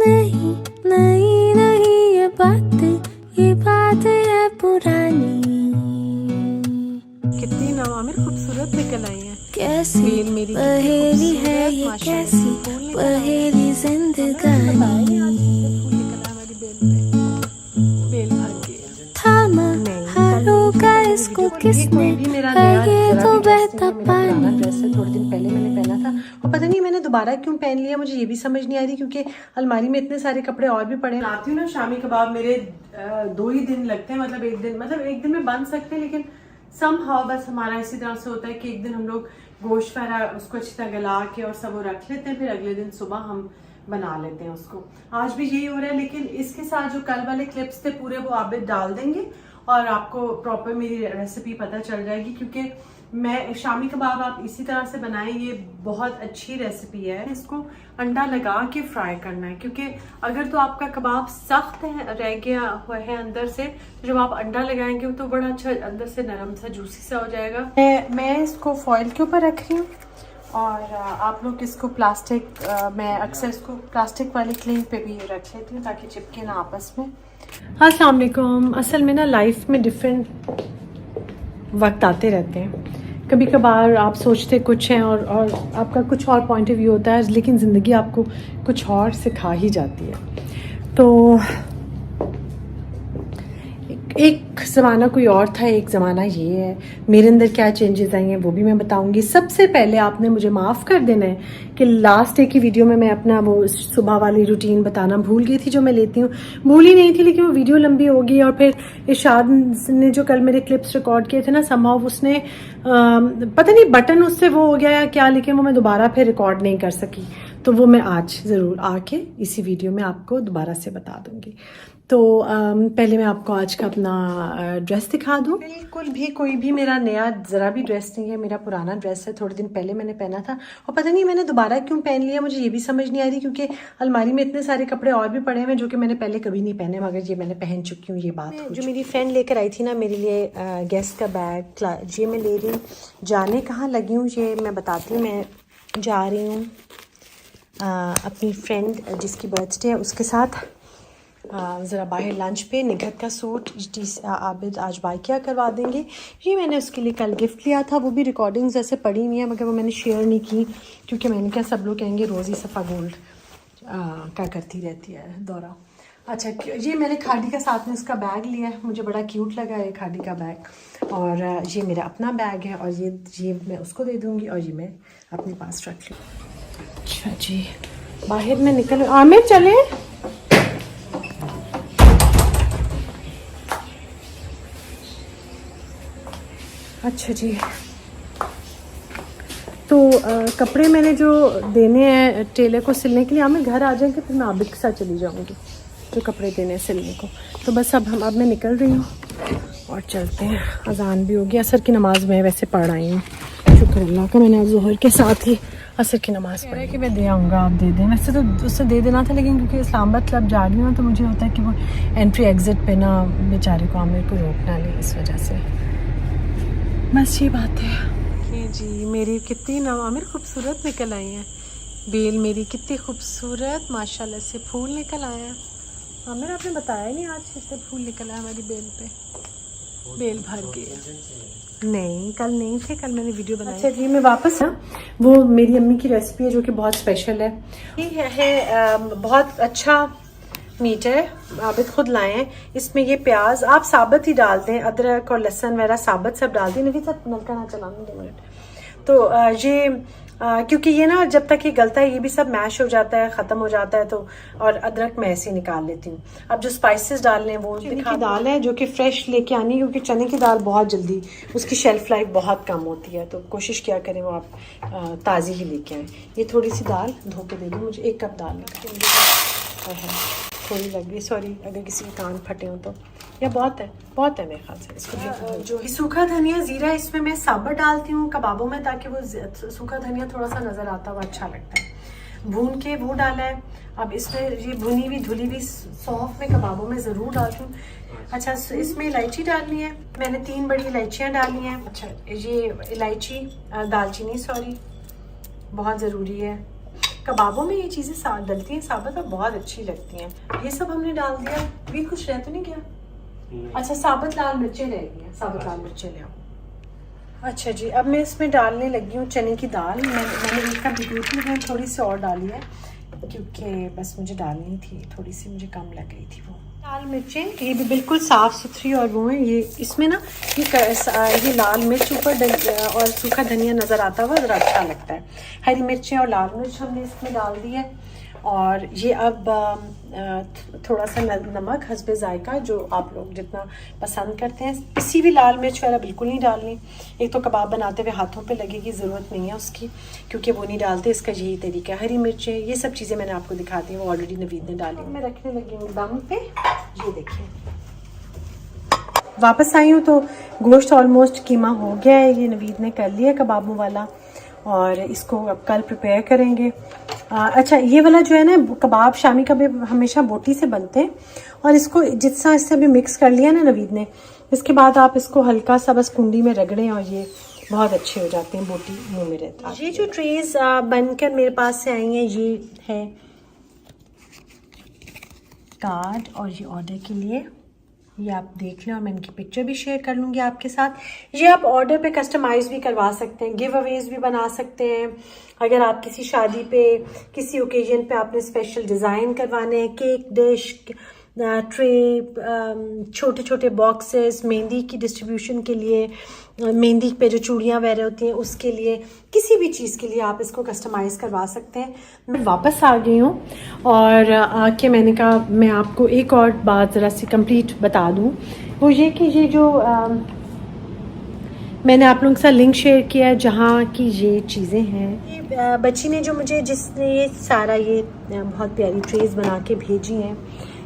नहीं नहीं नहीं ये बात है पुरानी। कितनी नवामिर खूबसूरत निकल आई है। कैसी बेल मेरी पहेली है ये, कैसी पहेली जिंदगानी। थामा हारोगा इसको किसने, ये तो बहता पानी। ड्रेस है, थोड़े दिन पहले मैंने पहना था और पता नहीं मैंने दोबारा क्यों पहन लिया, मुझे ये भी समझ नहीं आ रही क्योंकि अलमारी में इतने सारे कपड़े और भी पड़े हैं। आती हूँ ना शामी कबाब मेरे 2 ही दिन लगते हैं, मतलब एक दिन में बन सकते हैं, लेकिन समहाउ बस हमारा इसी तरह से होता है कि एक दिन हम लोग गोश्त वगैरह उसको अच्छी तरह गला के और सब वो रख लेते हैं, फिर अगले दिन सुबह हम बना लेते हैं उसको। आज भी यही हो रहा है, लेकिन इसके साथ जो कल वाले क्लिप्स थे पूरे वो आप डाल देंगे और आपको प्रॉपर मेरी रेसिपी पता चल जाएगी, क्योंकि मैं शामी कबाब आप इसी तरह से बनाएं, ये बहुत अच्छी रेसिपी है। इसको अंडा लगा के फ्राई करना है, क्योंकि अगर तो आपका कबाब सख्त है रह गया हुआ है अंदर से, तो जब आप अंडा लगाएंगे तो बड़ा अच्छा अंदर से नरम सा जूसी सा हो जाएगा। मैं इसको फॉइल के ऊपर रख रही हूँ और आप लोग इसको प्लास्टिक, मैं अक्सर इसको प्लास्टिक वाली क्लिंग पे भी रख लेती हूँ ताकि चिपके ना आपस में। अस्सलाम वालेकुम। असल में ना लाइफ में डिफरेंट वक्त आते रहते हैं, कभी कभार आप सोचते कुछ हैं और आपका कुछ और पॉइंट ऑफ व्यू होता है, लेकिन ज़िंदगी आपको कुछ और सिखा ही जाती है। तो एक ज़माना कोई और था, एक ज़माना ये है। मेरे अंदर क्या चेंजेस आई हैं वो भी मैं बताऊंगी। सबसे पहले आपने मुझे माफ़ कर देना है कि लास्ट डे की वीडियो में मैं अपना वो सुबह वाली रूटीन बताना भूल गई थी जो मैं लेती हूँ। भूल ही नहीं थी, लेकिन वो वीडियो लंबी हो गई और फिर इरशाद ने जो कल मेरे क्लिप्स रिकॉर्ड किए थे ना, समहाउ उसने पता नहीं बटन उससे वो हो गया या क्या, लेकिन वो मैं दोबारा फिर रिकॉर्ड नहीं कर सकी। तो वो मैं आज ज़रूर आके इसी वीडियो में आपको दोबारा से बता दूंगी। तो पहले मैं आपको आज का अपना ड्रेस दिखा दूं। बिल्कुल भी कोई भी मेरा नया ज़रा भी ड्रेस नहीं है, मेरा पुराना ड्रेस है, थोड़े दिन पहले मैंने पहना था और पता नहीं मैंने दोबारा क्यों पहन लिया, मुझे ये भी समझ नहीं आ रही, क्योंकि अलमारी में इतने सारे कपड़े और भी पड़े हैं जो कि मैंने पहले कभी नहीं पहने, मगर ये मैंने पहन चुकी हूँ। ये बात जो मेरी फ्रेंड लेकर आई थी ना मेरे लिए गेस्ट का बैग, ये मैं ले रही हूँ। जाने कहाँ लगी हूँ ये मैं बताती हूँ। मैं जा रही हूँ अपनी फ्रेंड जिसकी बर्थडे है उसके साथ ज़रा बाहर लंच पे। निगहत का सूट आबिद आज बाइकिया करवा देंगे। ये मैंने उसके लिए कल गिफ्ट लिया था, वो भी रिकॉर्डिंग्स ऐसे पड़ी हुई है मगर वो मैंने शेयर नहीं की, क्योंकि मैंने क्या सब लोग कहेंगे रोज़ी सफ़ा गोल्ड क्या करती रहती है दौरा। अच्छा, ये मैंने खादी का साथ में उसका बैग लिया है, मुझे बड़ा क्यूट लगा है खादी का बैग। और ये मेरा अपना बैग है और ये मैं उसको दे दूँगी और ये मैं अपने पास रख लूँ। अच्छा जी, बाहर में निकल। आमिर चले। अच्छा जी, तो कपड़े मैंने जो देने हैं टेलर को सिलने के लिए, आमिर घर आ जाएंगे फिर मैं आबिद के साथ चली जाऊंगी जो कपड़े देने हैं सिलने को। तो बस अब मैं निकल रही हूँ और चलते हैं। अजान भी होगी, असर की नमाज़ मैं वैसे पढ़ आई हूँ, शुक्र अल्लाह का। मैंने ज़ोहर के साथ ही असर की नमाज़ पढ़ी कि मैं दे आऊँगा, आप दे दें। वैसे तो उससे दे देना था, लेकिन क्योंकि इस्लामाबाद क्लब जा रही हूँ तो मुझे होता है कि वो एंट्री एग्ज़िट पे ना बेचारे को आमिर को रोक ना ले, इस वजह से बस ये बात है। जी मेरी कितनी नवामिर खूबसूरत निकल आई हैं। बेल मेरी कितनी खूबसूरत माशाल्लाह से फूल निकल आए हैं। आमिर आपने बताया नहीं आज इससे फूल निकल आया हमारी बेल पे, बेल भर गई। नहीं कल नहीं थे, कल मैंने वीडियो बनाई। अच्छा जी, मैं वापस वो मेरी अम्मी की रेसिपी है जो कि बहुत स्पेशल है। ये है बहुत अच्छा मीट है, आबिद खुद लाए हैं। इसमें ये प्याज आप साबुत ही डालते हैं, अदरक और लहसुन वगैरह साबुत सब डालते हैं। नवी सब नलका ना चलाना 2 मिनट। तो ये क्योंकि ये ना जब तक ये गलता है ये भी सब मैश हो जाता है, ख़त्म हो जाता है, तो और अदरक मैं ऐसे ही निकाल लेती हूँ। अब जो स्पाइसेस डालने हैं वो चने की दाल है जो कि फ्रेश लेके आनी है, क्योंकि चने की दाल बहुत जल्दी उसकी शेल्फ लाइफ बहुत कम होती है, तो कोशिश किया करें वो आप ताज़ी ही लेके आएँ। ये थोड़ी सी दाल धो के दे दूँ, मुझे 1 कप दाल है, थोड़ी लग गई, सॉरी अगर किसी के कान फटे हो तो। या बहुत है मेरे ख्याल से। इसको जो सूखा धनिया ज़ीरा इसमें मैं साबुत डालती हूँ कबाबों में, ताकि वो सूखा धनिया थोड़ा सा नज़र आता है, वो अच्छा लगता है। भून के वो डाला है। अब इसमें ये भुनी हुई धुली हुई सौंफ में कबाबों में ज़रूर डालती हूँ। अच्छा, इसमें इलायची डालनी है, मैंने 3 बड़ी इलायचियाँ डाली हैं। अच्छा, ये इलायची दालचीनी सॉरी बहुत ज़रूरी है। कबाबों में ये चीज़ें डलती हैं साबुत और बहुत अच्छी लगती हैं। ये सब हमने डाल दिया, भी कुछ रह तो नहीं गया? अच्छा, साबुत लाल मिर्चें रह गई हैं, साबुत लाल मिर्चें ले आओ। अच्छा जी, अब मैं इसमें डालने लगी हूँ चने की दाल। मैंने एक कप भिगोई थी, मैंने थोड़ी सी और डाली है क्योंकि बस मुझे डालनी थी, थोड़ी सी मुझे कम लग गई थी वो। लाल मिर्चें ये भी बिल्कुल साफ़ सुथरी और वो हैं। ये इसमें ना ये लाल मिर्च ऊपर और सूखा धनिया नज़र आता हुआ ज़रा अच्छा लगता है। हरी मिर्चें और लाल मिर्च हमने इसमें डाल दी है। और ये अब थोड़ा सा नमक हस्बे जायका, जो आप लोग जितना पसंद करते हैं। किसी भी लाल मिर्च वाला बिल्कुल नहीं डालनी। एक तो कबाब बनाते हुए हाथों पे लगेगी, ज़रूरत नहीं है उसकी, क्योंकि वो नहीं डालते, इसका यही तरीका है। हरी मिर्चें, ये सब चीज़ें मैंने आपको दिखा दी, वो ऑलरेडी नवीद ने डाली। मैं रखने लगी हूँ दम पे। ये देखिए, वापस आई हूँ तो गोश्त ऑलमोस्ट कीमा हो गया है। ये नवीद ने कर लिया कबाबों वाला और इसको अब कल प्रिपेयर करेंगे। अच्छा, ये वाला जो है ना कबाब, शामी कबाब हमेशा बोटी से बनते हैं और इसको जितना इससे अभी मिक्स कर लिया ना नवीद ने, इसके बाद आप इसको हल्का सा बस कुंडी में रगड़ें और ये बहुत अच्छे हो जाते हैं, बोटी मुंह में रहता है। ये जो ट्रेज बनकर मेरे पास से आई हैं, ये है कार्ड और ये ऑर्डर के लिए, ये आप देख लें और मैं इनकी पिक्चर भी शेयर कर लूँगी आपके साथ। ये आप ऑर्डर पे कस्टमाइज़ भी करवा सकते हैं, गिव अवेज भी बना सकते हैं। अगर आप किसी शादी पे, किसी ओकेजन पे आपने स्पेशल डिज़ाइन करवाने हैं, केक डिश, ट्रे, छोटे छोटे बॉक्सेस, मेहंदी की डिस्ट्रीब्यूशन के लिए, मेहंदी पे जो चूड़ियाँ वगैरह होती हैं उसके लिए, किसी भी चीज़ के लिए आप इसको कस्टमाइज़ करवा सकते हैं। मैं वापस आ गई हूँ और आके मैंने कहा मैं आपको एक और बात ज़रा सी कंप्लीट बता दूँ। वो ये कि ये जो मैंने आप लोगों के साथ लिंक शेयर किया है जहाँ की ये चीज़ें हैं, ये बच्ची ने जो मुझे जिसने ये सारा ये बहुत प्यारी ट्रेज बना के भेजी हैं,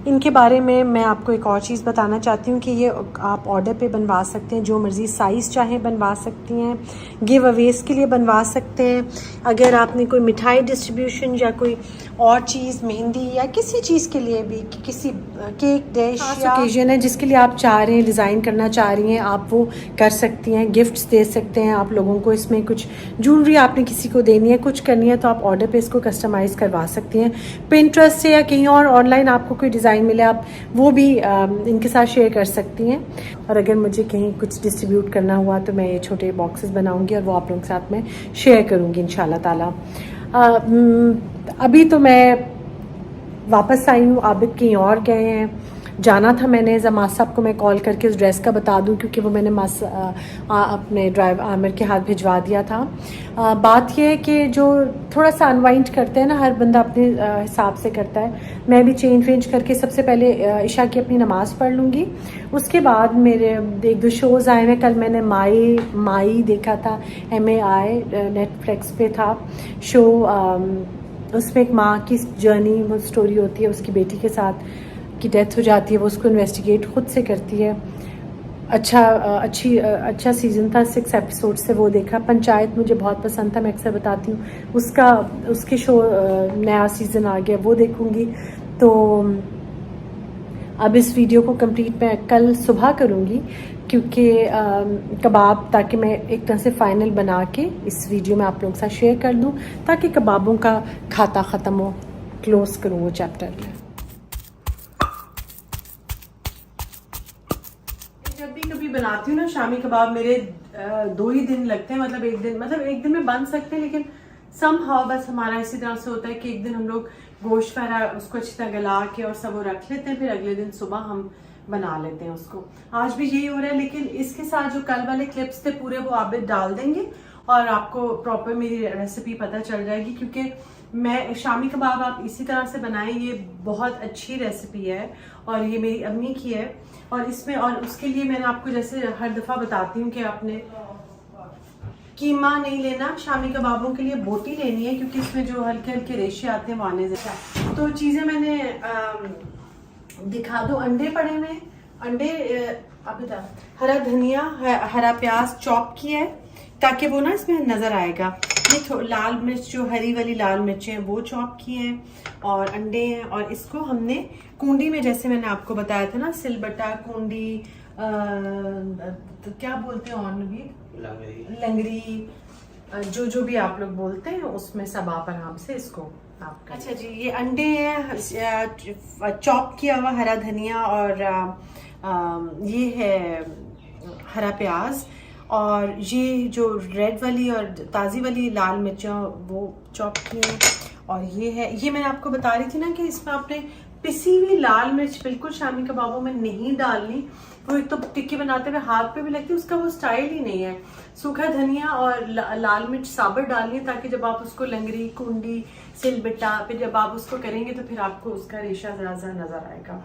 इनके बारे में मैं आपको एक और चीज़ बताना चाहती हूँ कि ये आप ऑर्डर पे बनवा सकते हैं, जो मर्ज़ी साइज़ चाहे बनवा सकती हैं, गिव अवेज के लिए बनवा सकते हैं। अगर आपने कोई मिठाई डिस्ट्रीब्यूशन या कोई और चीज़, मेहंदी या किसी चीज़ के लिए भी, किसी केक डिश या ओकेजन है जिसके लिए आप चाह रहे हैं, डिज़ाइन करना चाह रही हैं, आप वो कर सकती हैं। गिफ्ट्स दे सकते हैं आप लोगों को, इसमें कुछ ज्वेलरी आपने किसी को देनी है, कुछ करनी है, तो आप ऑर्डर पे इसको कस्टमाइज़ करवा सकती हैं। पिंटरेस्ट से या कहीं और ऑनलाइन आपको कोई डिज़ाइन मिले, आप वो भी इनके साथ शेयर कर सकती हैं। और अगर मुझे कहीं कुछ डिस्ट्रीब्यूट करना हुआ तो मैं ये छोटे बॉक्सेस बनाऊंगी और वो आप लोगों के साथ में शेयर करूंगी इंशाल्लाह ताला। अभी तो मैं वापस आई हूँ, आबिद कहीं और गए हैं, जाना था मैंने। जमात साहब को मैं कॉल करके उस ड्रेस का बता दूं, क्योंकि वो मैंने अपने ड्राइवर आमिर के हाथ भिजवा दिया था। बात यह है कि जो थोड़ा सा अनवाइंड करते हैं ना, हर बंदा अपने हिसाब से करता है। मैं भी चेंज वेंज करके सबसे पहले इशा की अपनी नमाज़ पढ़ लूँगी, उसके बाद मेरे एक दो शोज़ आए हैं। कल मैंने माई देखा था, MAI, नेटफ्लिक्स पे था शो। उसमें एक माँ की जर्नी, वो स्टोरी होती है, उसकी बेटी के साथ की डेथ हो जाती है, वो उसको इन्वेस्टिगेट खुद से करती है। अच्छा सीज़न था, 6 एपिसोड से वो देखा। पंचायत मुझे बहुत पसंद था, मैं अक्सर बताती हूँ, उसके शो नया सीज़न आ गया, वो देखूँगी। तो अब इस वीडियो को कंप्लीट मैं कल सुबह करूँगी, क्योंकि कबाब, ताकि मैं एक तरह से फ़ाइनल बना के इस वीडियो में आप लोगों के साथ शेयर कर दूँ, ताकि कबाबों का खाता ख़त्म हो, क्लोज़ करूँ वो चैप्टर। जब भी कभी बनाती हूँ ना शामी कबाब, मेरे 2 ही दिन लगते हैं, मतलब एक दिन में बन सकते हैं, लेकिन समहाउ बस हमारा इसी तरह से होता है कि एक दिन हम लोग गोश्त वगैरह उसको अच्छी तरह गला के और सब वो रख लेते हैं, फिर अगले दिन सुबह हम बना लेते हैं उसको। आज भी यही हो रहा है, लेकिन इसके साथ जो कल वाले क्लिप्स थे पूरे वो आप डाल देंगे और आपको प्रॉपर मेरी रेसिपी पता चल जाएगी। क्योंकि मैं शामी कबाब आप इसी तरह से बनाएं, ये बहुत अच्छी रेसिपी है और ये मेरी अम्मी की है। और इसमें, और उसके लिए मैंने आपको जैसे हर दफ़ा बताती हूँ कि आपने कीमा नहीं लेना, शामी कबाबों के लिए बोटी लेनी है, क्योंकि इसमें जो हल्के हल्के रेशे आते हैं वो आने जैसा। तो चीज़ें मैंने दिखा दो। अंडे पड़े हुए, अंडे आप बता, हरा धनिया, हरा प्याज चॉप किया है ताकि वो ना इसमें नज़र आएगा। ये लाल मिर्च, जो हरी वाली लाल मिर्चें हैं वो चॉप किए हैं, और अंडे हैं। और इसको हमने कुंडी में, जैसे मैंने आपको बताया था ना, सिलबट्टा, कुंडी, तो क्या बोलते हैं और नवीद, लंगरी, जो भी आप लोग बोलते हैं, उसमें सब आप आराम से इसको आपका। अच्छा जी, ये अंडे हैं, चॉप किया हुआ हरा धनिया और ये है हरा प्याज, और ये जो रेड वाली और ताज़ी वाली लाल मिर्चें वो चॉप की हैं, और ये है, ये मैंने आपको बता रही थी ना कि इसमें आपने पिसी हुई लाल मिर्च बिल्कुल शामी कबाबों में नहीं डालनी, वो एक तो टिक्की बनाते हुए हाथ पे भी लगती है, उसका वो स्टाइल ही नहीं है। सूखा धनिया और लाल मिर्च साबुत डालिए, ताकि जब आप उसको लंगरी, कुंडी, सिलबट्टा पे जब आप उसको करेंगे तो फिर आपको उसका रेशा ज़रा नज़र आएगा।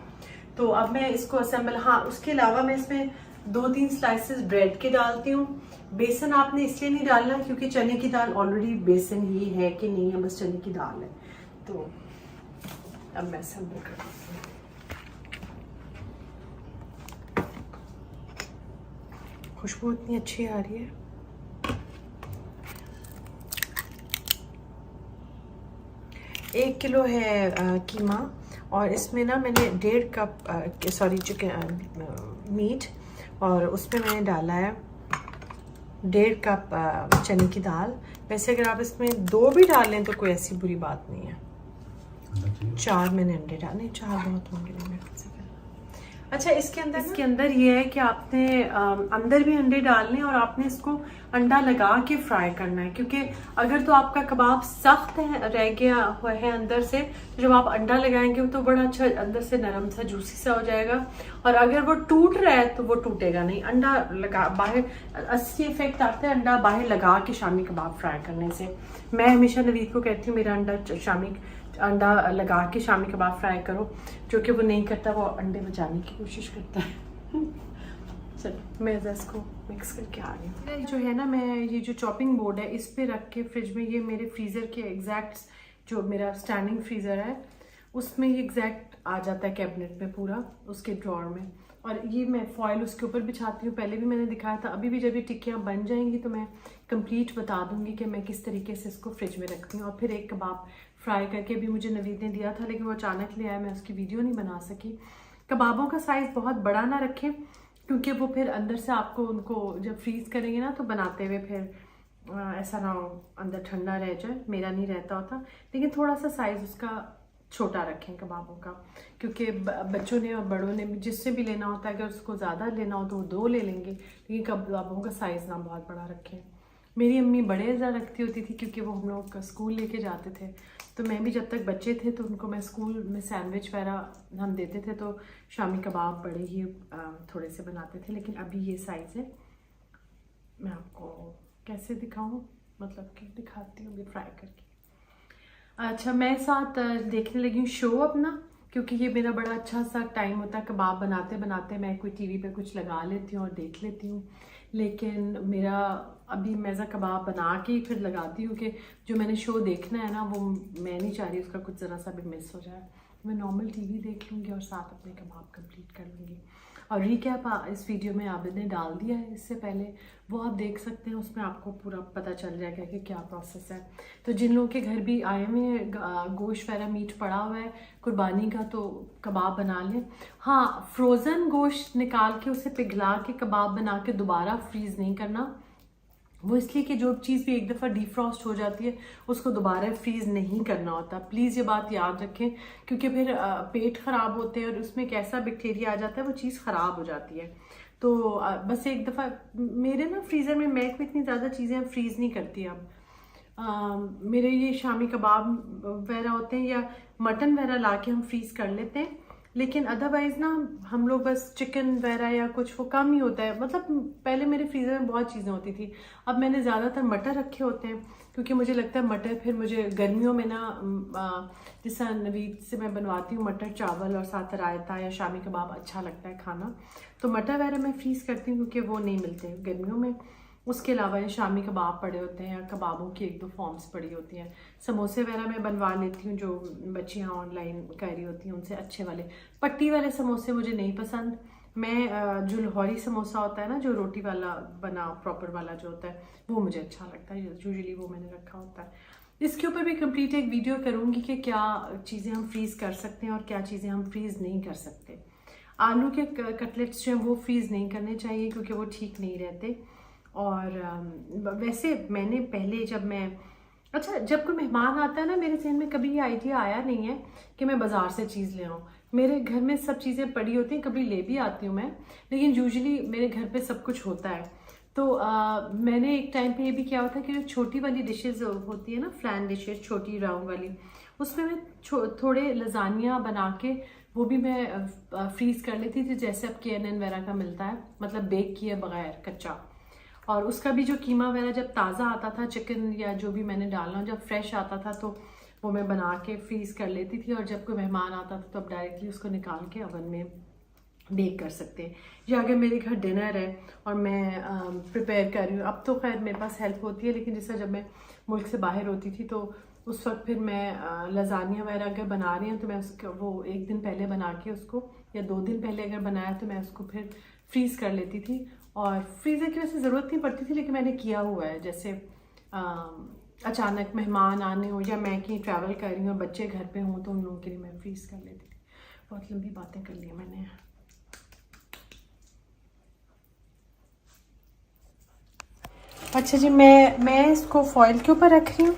तो अब मैं इसको असेंबल, हाँ उसके अलावा मैं इसमें 2-3 स्लाइसेस ब्रेड के डालती हूँ। बेसन आपने इसलिए नहीं डालना क्योंकि चने की दाल ऑलरेडी बेसन ही है कि नहीं है, बस चने की दाल है। तो अब मैं असेंबल करती हूँ। खुशबू इतनी अच्छी आ रही है। एक किलो है कीमा, और इसमें ना मैंने 1.5 कप चिकन मीट, और उसमें मैंने डाला है 1.5 कप चने की दाल। वैसे अगर आप इसमें 2 भी डाल लें तो कोई ऐसी बुरी बात नहीं है। 4 मैंने अंडे डाले, 4 बहुत होंगे मेरे से। अच्छा, इसके अंदर ये है कि आपने अंदर भी अंडे डालने, और आपने इसको अंडा लगा के फ्राई करना है, क्योंकि अगर तो आपका कबाब सख्त है, रह गया हुआ है अंदर से, तो जब आप अंडा लगाएंगे तो बड़ा अच्छा अंदर से नरम सा जूसी सा हो जाएगा, और अगर वो टूट रहा है तो वो टूटेगा नहीं। अंडा लगा बाहर, असली इफेक्ट आता है अंडा बाहर लगा के शामी कबाब फ्राई करने से। मैं हमेशा नवीद को कहती हूँ मेरा अंडा लगा के शामी कबाब फ्राई करो, जो कि वो नहीं करता, वो अंडे बचाने की कोशिश करता है। चलो मैं इसको मिक्स करके आ रही हूँ। जो है ना, मैं ये जो चॉपिंग बोर्ड है इस पे रख के फ्रिज में, ये मेरे फ्रीज़र के एग्जैक्ट, जो मेरा स्टैंडिंग फ्रीज़र है उसमें ये एग्जैक्ट आ जाता है कैबिनेट में पूरा, उसके ड्रॉर में। और ये मैं फॉइल उसके ऊपर बिछाती हूँ, पहले भी मैंने दिखाया था। अभी भी जब ये टिक्कियाँ बन जाएंगी तो मैं कंप्लीट बता दूंगी कि मैं किस तरीके से इसको फ्रिज में रखती हूँ। और फिर एक कबाब फ्राई करके भी मुझे नवीद ने दिया था, लेकिन वो अचानक ले आया, मैं उसकी वीडियो नहीं बना सकी। कबाबों का साइज़ बहुत बड़ा ना रखें, क्योंकि वो फिर अंदर से आपको उनको जब फ्रीज़ करेंगे ना तो बनाते हुए फिर ऐसा ना हो अंदर ठंडा रह जाए। मेरा नहीं रहता होता, लेकिन थोड़ा सा साइज़ उसका छोटा रखें कबाबों का, क्योंकि बच्चों ने और बड़ों ने जिससे भी लेना होता है, अगर उसको ज़्यादा लेना हो तो वो 2 ले लेंगे, लेकिन कबाबों का साइज़ ना बहुत बड़ा रखें। मेरी अम्मी बड़े ज़्यादा रखती होती थी, क्योंकि वो हम लोग स्कूल लेके जाते थे, तो मैं भी जब तक बच्चे थे तो उनको मैं स्कूल में सैंडविच वगैरह हम देते थे, तो शामी कबाब बड़े ही थोड़े से बनाते थे। लेकिन अभी ये साइज़ है, मैं आपको कैसे दिखाऊँ, मतलब कि दिखाती हूँ अभी फ्राई करके। अच्छा, मैं साथ देखने लगी हूँ शो अपना, क्योंकि ये मेरा बड़ा अच्छा सा टाइम होता है। कबाब बनाते बनाते मैं कोई टीवी पे कुछ लगा लेती हूँ और देख लेती हूँ, लेकिन मेरा अभी मैं कबाब बना के फिर लगाती हूँ कि जो मैंने शो देखना है ना, वो मैं नहीं चाह रही उसका कुछ ज़रा सा भी मिस हो जाए। मैं नॉर्मल टीवी देख लूँगी और साथ अपने कबाब कंप्लीट कर लूँगी। और रिकैप इस वीडियो में आबिद ने डाल दिया है इससे पहले, वो आप देख सकते हैं, उसमें आपको पूरा पता चल जाएगा कि क्या प्रोसेस है। तो जिन लोगों के घर भी आए हुए हैं, गोश्त वगैरह मीट पड़ा हुआ है कुर्बानी का, तो कबाब बना लें। हाँ, फ्रोज़न गोश्त निकाल के उसे पिघला के कबाब बना के दोबारा फ्रीज़ नहीं करना, वो इसलिए कि जो चीज़ भी एक दफ़ा डीफ्रॉस्ट हो जाती है उसको दोबारा फ्रीज़ नहीं करना होता। प्लीज़ ये बात याद रखें, क्योंकि फिर पेट ख़राब होते हैं और उसमें कैसा बैक्टीरिया आ जाता है, वो चीज़ ख़राब हो जाती है। तो बस एक दफ़ा मेरे ना फ्रीज़र में मैं इतनी ज़्यादा चीज़ें फ्रीज़ नहीं करती अब। मेरे ये शामी कबाब वगैरह होते हैं या मटन वगैरह ला के हम फ्रीज़ कर लेते हैं, लेकिन अदरवाइज़ ना हम लोग बस चिकन वगैरह या कुछ वो कम ही होता है। मतलब पहले मेरे फ्रीज़र में बहुत चीज़ें होती थी, अब मैंने ज़्यादातर मटर रखे होते हैं, क्योंकि मुझे लगता है मटर फिर मुझे गर्मियों में ना जैसा नवीद से मैं बनवाती हूँ मटर चावल और साथ रायता या शामी कबाब अच्छा लगता है खाना, तो मटर वगैरह मैं फ्रीज़ करती हूँ क्योंकि वो नहीं मिलते गर्मियों में। उसके अलावा ये शामी कबाब पड़े होते हैं या कबाबों की 1-2 फॉर्म्स पड़ी होती हैं। समोसे वगैरह मैं बनवा लेती हूँ, जो बच्चियाँ ऑनलाइन कह रही होती हैं उनसे, अच्छे वाले। पट्टी वाले समोसे मुझे नहीं पसंद। मैं जो लाहौरी समोसा होता है ना, जो रोटी वाला बना प्रॉपर वाला जो होता है, वो मुझे अच्छा लगता है, यूजुअली वो मैंने रखा होता है। इसके ऊपर भी कंप्लीट एक वीडियो करूँगी कि क्या चीज़ें हम फ्रीज़ कर सकते हैं और क्या चीज़ें हम फ्रीज़ नहीं कर सकते। आलू के कटलेट्स जो हैं वो फ्रीज़ नहीं करने चाहिए, क्योंकि वो ठीक नहीं रहते। और वैसे मैंने पहले जब मैं अच्छा, जब कोई मेहमान आता है ना, मेरे जहन में कभी ये आइडिया आया नहीं है कि मैं बाज़ार से चीज़ ले आऊँ। मेरे घर में सब चीज़ें पड़ी होती हैं, कभी ले भी आती हूँ मैं, लेकिन यूजुअली मेरे घर पे सब कुछ होता है। तो मैंने एक टाइम पे ये भी किया होता है कि जो छोटी वाली डिशेस होती है ना, फ्लैन डिशेस छोटी राउंड वाली, उसमें मैं थोड़े लजानिया बना के वो भी मैं फ्रीज़ कर लेती थी, जैसे अब KNN वगैरह का मिलता है, मतलब बेक किए बगैर कच्चा। और उसका भी जो कीमा वगैरह जब ताज़ा आता था, चिकन या जो भी मैंने डालना, जब फ्रेश आता था तो वो मैं बना के फ्रीज़ कर लेती थी, और जब कोई मेहमान आता था तो अब डायरेक्टली उसको निकाल के ओवन में बेक कर सकते हैं। या अगर मेरे घर डिनर है और मैं प्रिपेयर कर रही हूँ, अब तो खैर मेरे पास हेल्प होती है, लेकिन जैसे जब मैं मुल्क से बाहर होती थी तो उस वक्त फिर मैं लजानिया वगैरह अगर बना रही हूँ तो मैं उसको वो एक दिन पहले बना के उसको, या 2 दिन पहले अगर बनाया तो मैं उसको फिर फ्रीज़ कर लेती थी। और फ्रीज़र की वैसे ज़रूरत नहीं पड़ती थी, लेकिन मैंने किया हुआ है, जैसे अचानक मेहमान आने हो या मैं कहीं ट्रैवल कर रही हूँ, बच्चे घर पे हों, तो उन लोगों के लिए मैं फ्रीज़ कर लेती थी। बहुत लंबी बातें कर ली मैंने। अच्छा जी, मैं इसको फॉइल के ऊपर रख रही हूँ,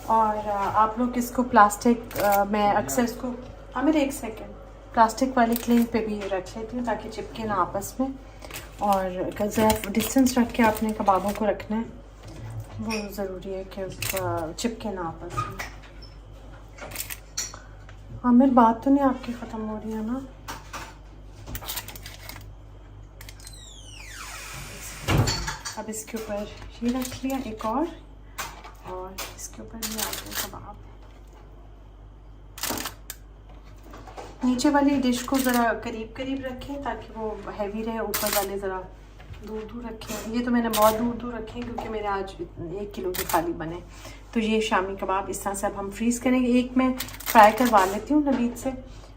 और आप लोग इसको प्लास्टिक, मैं अक्सर इसको मेरे 1 सेकेंड प्लास्टिक वाली क्लिंग पे भी रख लेती हूँ ताकि चिपके ना आपस में। और ज़रा डिस्टेंस रख के आपने कबाबों को रखना है, वो ज़रूरी है कि चिपके ना आपस में। हाँ, मेरी बात तो नहीं आपकी ख़त्म हो रही है ना? अब इसके ऊपर ये रख लिया एक और इसके ऊपर ये आ गए कबाब। नीचे वाली डिश को ज़रा करीब करीब रखें ताकि वो हैवी रहे, ऊपर वाले ज़रा दूर दूर रखें। ये तो मैंने बहुत दूर दूर रखे क्योंकि मेरे आज 1 किलो के खाली बने। तो ये शामी कबाब इस तरह से अब हम फ्रीज़ करेंगे। एक मैं फ्राई करवा लेती हूँ नवीद से।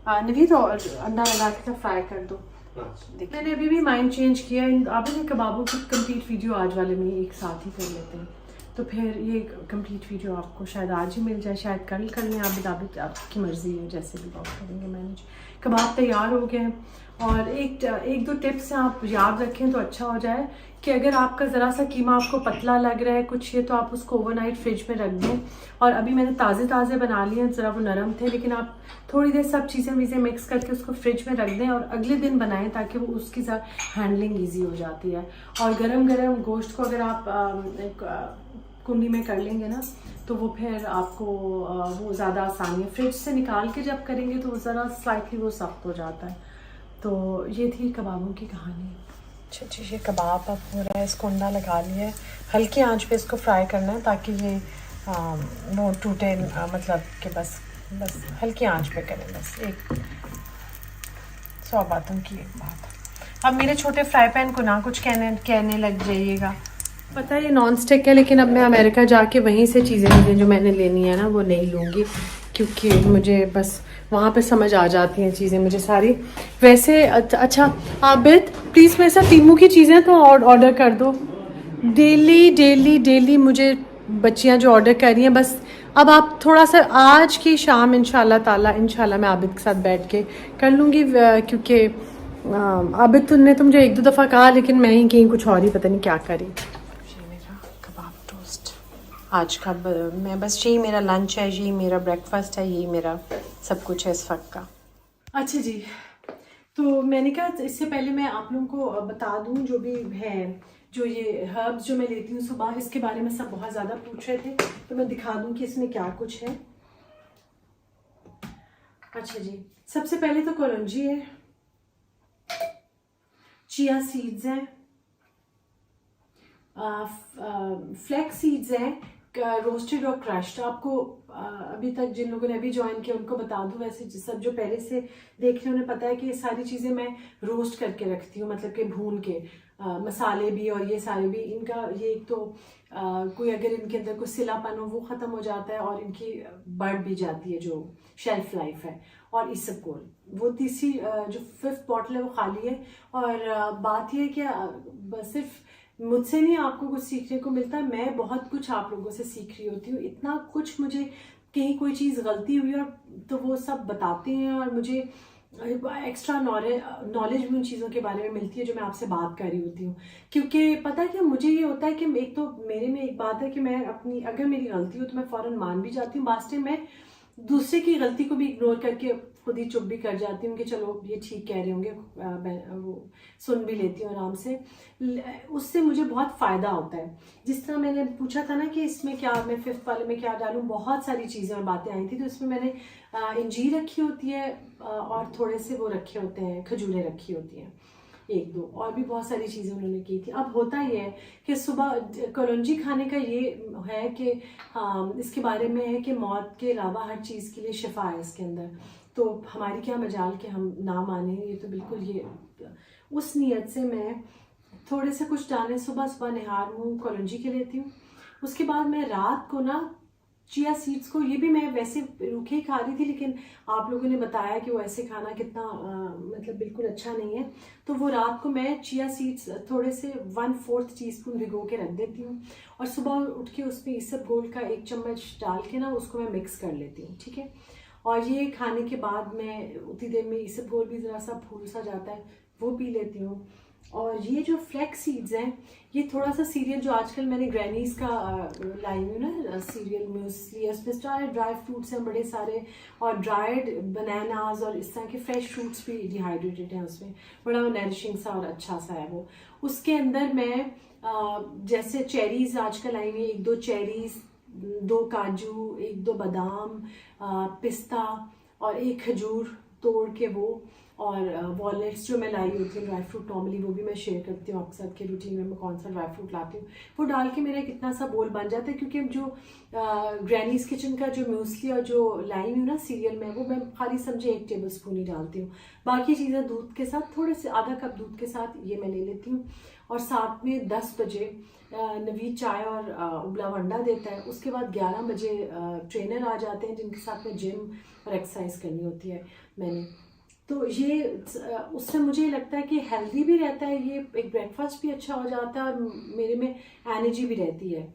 नवीद, और अंडा लगा के फ्राई कर दो। मैंने अभी भी माइंड चेंज किया, आप ये कबाबों की कंप्लीट वीडियो आज वाले में एक साथ ही कर लेते हैं, तो फिर ये कंप्लीट वीडियो आपको शायद आज ही मिल जाए, शायद कल कर लें, आप आपकी मर्ज़ी है, जैसे भी आप करेंगे मैनेज। कबाब तैयार हो गए हैं, और एक दो टिप्स आप याद रखें तो अच्छा हो जाए कि अगर आपका ज़रा सा कीमा आपको पतला लग रहा है कुछ ये, तो आप उसको ओवरनाइट फ्रिज में रख दें। और अभी मैंने ताज़े बना लिए हैं, ज़रा वो नरम थे, लेकिन आप थोड़ी देर सब चीज़ें मिक्स करके उसको फ्रिज में रख दें और अगले दिन बनाएं, ताकि वो उसकी हैंडलिंग ईजी हो जाती है। और गरम गोश्त को अगर आप कुंडी में कर लेंगे ना, तो वो फिर आपको वो ज़्यादा आसानी है। फ्रिज से निकाल के जब करेंगे तो ज़रा स्लाइटली वो सख्त हो जाता है। तो ये थी कबाबों की कहानी। अच्छा जी, ये कबाब अब हो रहा है, इसको अंडा लगा लिया है, हल्की आंच पे इसको फ्राई करना है ताकि ये वो टूटे, मतलब कि बस हल्की आंच पे करें, बस 100 बातों की एक बात। अब मेरे छोटे फ्राई पैन को ना कुछ कहने लग जाइएगा, पता है ये नॉन स्टिक है, लेकिन अब मैं अमेरिका जाके वहीं से चीज़ें जो मैंने लेनी है ना वो नहीं लूँगी, क्योंकि मुझे बस वहाँ पे समझ आ जाती हैं चीज़ें मुझे सारी। वैसे अच्छा आबिद, प्लीज़ मेरे साथ टीमू की चीज़ें तो ऑर्डर कर दो। डेली मुझे बच्चियाँ जो ऑर्डर कर रही हैं, बस अब आप थोड़ा सा आज की शाम इंशाल्लाह मैं आबिद के साथ बैठ के कर लूँगी, क्योंकि आबिद ने तो मुझे 1-2 दफ़ा कहा, लेकिन मैं ही कहीं कुछ और ही पता नहीं क्या करी। आज का मैं बस यही मेरा लंच है, यही मेरा ब्रेकफास्ट है, यही मेरा सब कुछ है इस वक्त का। अच्छा जी, तो मैंने कहा इससे पहले मैं आप लोगों को बता दूं जो भी है, जो ये हर्ब्स जो मैं लेती हूँ सुबह, इसके बारे में सब बहुत ज़्यादा पूछ रहे थे, तो मैं दिखा दूं कि इसमें क्या कुछ है। अच्छा जी, सबसे पहले तो कलौंजी है, चिया सीड्स हैं, फ्लैक्स सीड्स हैं, रोस्टेड और क्रश्ड। आपको अभी तक जिन लोगों ने अभी ज्वाइन किया उनको बता दूं, वैसे सब जो पहले से देख रहे हैं उन्हें पता है कि ये सारी चीज़ें मैं रोस्ट करके रखती हूँ, मतलब कि भून के मसाले भी और ये सारे भी। इनका ये एक तो कोई अगर इनके अंदर कोई सिलापन हो वो ख़त्म हो जाता है, और इनकी बढ़ भी जाती है जो शेल्फ लाइफ है। और इसबगोल, वो तीसरी जो 5th बॉटल है वो खाली है। और बात यह है कि सिर्फ मुझसे नहीं आपको कुछ सीखने को मिलता है, मैं बहुत कुछ आप लोगों से सीख रही होती हूँ। इतना कुछ मुझे कहीं कोई चीज़ गलती हुई और तो वो सब बताते हैं, और मुझे एक्स्ट्रा नॉलेज भी उन चीज़ों के बारे में मिलती है जो मैं आपसे बात कर रही होती हूँ। क्योंकि पता है कि मुझे ये होता है कि एक तो मेरे में एक बात है कि मैं अपनी, अगर मेरी गलती हो तो मैं फ़ौरन मान भी जाती हूँ, बास्ते मैं दूसरे की गलती को भी इग्नोर करके खुद ही चुप भी कर जाती हूँ कि चलो ये ठीक कह रहे होंगे, वो सुन भी लेती हूँ आराम से। उससे मुझे बहुत फ़ायदा होता है। जिस तरह मैंने पूछा था ना कि इसमें क्या, मैं 5th वाले में क्या डालूँ, बहुत सारी चीज़ें और बातें आई थी। तो इसमें मैंने इंजीर रखी होती है और थोड़े से वो रखे होते हैं, खजूरें रखी होती हैं, 1-2 और भी बहुत सारी चीज़ें उन्होंने की थी। अब होता ये है कि सुबह कलौंजी खाने का ये है कि हाँ, इसके बारे में है कि मौत के अलावा हर चीज़ के लिए शिफा है इसके अंदर। तो हमारी क्या मजाल कि हम ना माने, ये तो बिल्कुल ये उस नीयत से मैं थोड़े से कुछ दाने सुबह सुबह निहार मुँह कलौंजी के लेती हूँ। उसके बाद मैं रात को ना चिया सीड्स को, ये भी मैं वैसे रूखे ही खा रही थी, लेकिन आप लोगों ने बताया कि वो ऐसे खाना कितना मतलब बिल्कुल अच्छा नहीं है। तो वो रात को मैं चिया सीड्स थोड़े से 1/4 टीस्पून भिगो के रख देती हूँ और सुबह उठ के उसमें इसबगोल का 1 चम्मच डाल के ना उसको मैं मिक्स कर लेती हूँ, ठीक है। और ये खाने के बाद मैं उतनी देर में इसबगोल भी ज़रा सा फूल सा जाता है, वो पी लेती हूँ। और ये जो फ्लैक्स सीड्स हैं, ये थोड़ा सा सीरियल जो आजकल मैंने ग्रैनीज का लाई हूँ ना सीरियल म्यूसली, उसमें सारे ड्राई फ्रूट्स हैं बड़े सारे, और ड्राइड बनानाज और इस तरह के फ्रेश फ्रूट्स भी डिहाइड्रेटेड हैं उसमें, बड़ा नरिशिंग सा और अच्छा सा है वो। उसके अंदर मैं जैसे चेरीज आजकल आई हुई, 1-2 चेरीज, 2 काजू, 1-2 बादाम, पिस्ता और 1 खजूर तोड़ के वो, और वॉलनट्स जो मैं लाई होती हूँ ड्राई फ्रूट, नॉर्मली वो भी मैं शेयर करती हूँ आपके साथ के रूटीन में मैं कौन सा ड्राई फ्रूट लाती हूँ, वो डाल के मेरा कितना सा बोल बन जाता है। क्योंकि जो ग्रैनीज किचन का जो म्यूसली और जो लाई हूँ ना सीरियल में, वो मैं खाली समझे 1 टेबल स्पून ही डालती हूँ, बाकी चीज़ें दूध के साथ, थोड़े से आधा कप दूध के साथ ये मैं ले लेती हूँ। और साथ में 10 बजे नवीद चाय और उबला हुआ अंडा देता है। उसके बाद 11 बजे ट्रेनर आ जाते हैं जिनके साथ में जिम और एक्सरसाइज करनी होती है मैंने। तो ये उससे मुझे लगता है कि हेल्दी भी रहता है, ये एक ब्रेकफास्ट भी अच्छा हो जाता है और मेरे में एनर्जी भी रहती है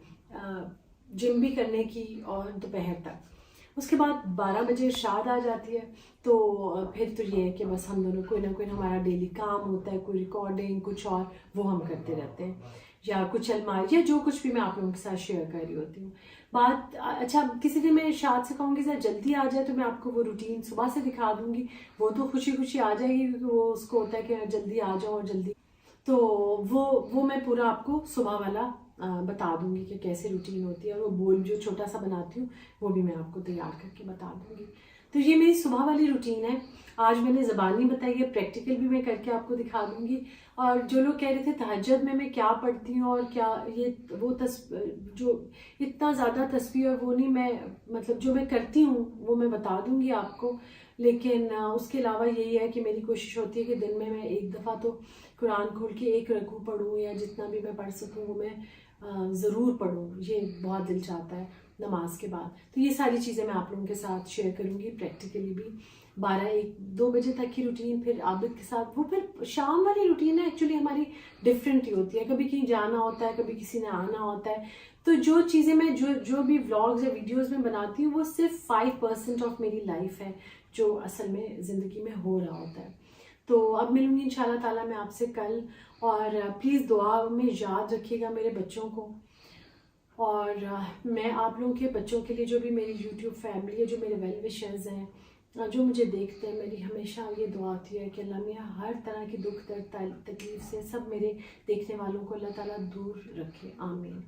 जिम भी करने की और दोपहर तक। उसके बाद 12 बजे इरशाद आ जाती है, तो फिर तो ये है कि बस हम दोनों कोई ना कोई हमारा डेली काम होता है, कोई रिकॉर्डिंग कुछ और वो हम करते रहते हैं, या कुछ अलमारी या जो कुछ भी मैं आप लोगों के साथ शेयर कर रही होती हूँ। बात अच्छा, किसी दिन मैं इरशाद से कहूँगी सर जल्दी आ जाए तो मैं आपको वो रूटीन सुबह से दिखा दूंगी, वो तो खुशी खुशी आ जाएगी क्योंकि वो उसको होता है कि जल्दी आ जाओ और जल्दी, तो वो मैं पूरा आपको सुबह वाला बता दूंगी कि कैसे रूटीन होती है। और वो बोल जो छोटा सा बनाती हूँ वो भी मैं आपको तैयार करके बता दूंगी। तो ये मेरी सुबह वाली रूटीन है। आज मैंने ज़बानी बताई है, प्रैक्टिकल भी मैं करके आपको दिखा दूंगी। और जो लोग कह रहे थे तहज्जुद में मैं क्या पढ़ती हूँ और क्या ये वो जो इतना ज़्यादा तस्बीह और वो नहीं, मैं मतलब जो मैं करती हूँ वो मैं बता दूंगी आपको। लेकिन उसके अलावा यही है कि मेरी कोशिश होती है कि दिन में मैं 1 दफ़ा तो कुरान खोल के 1 रकू पढ़ूँ, या जितना भी मैं पढ़ सकूँ वो मैं ज़रूर पढ़ूँ, ये बहुत दिल चाहता है नमाज के बाद। तो ये सारी चीज़ें मैं आप लोगों के साथ शेयर करूँगी प्रैक्टिकली भी। 12-1-2 बजे तक की रूटीन, फिर आबिद के साथ वो, फिर शाम वाली रूटीन है एक्चुअली हमारी डिफरेंट ही होती है। कभी कहीं जाना होता है, कभी किसी ने आना होता है। तो जो चीज़ें मैं जो भी व्लॉग्स या वीडियोस में बनाती हूँ वो सिर्फ 5% ऑफ मेरी लाइफ है जो असल में ज़िंदगी में हो रहा होता है। तो अब मिलूंगी इंशाल्लाह ताला मैं आपसे कल, और प्लीज़ दुआ में याद रखिएगा मेरे बच्चों को। और मैं आप लोगों के बच्चों के लिए, जो भी मेरी यूट्यूब फैमिली है, जो मेरे वेल विशर्स हैं, जो मुझे देखते हैं, मेरी हमेशा ये दुआ होती है कि अल्लाह मियाँ हर तरह की दुख दर्द तकलीफ से सब मेरे देखने वालों को अल्लाह ताला दूर रखे, आमीन।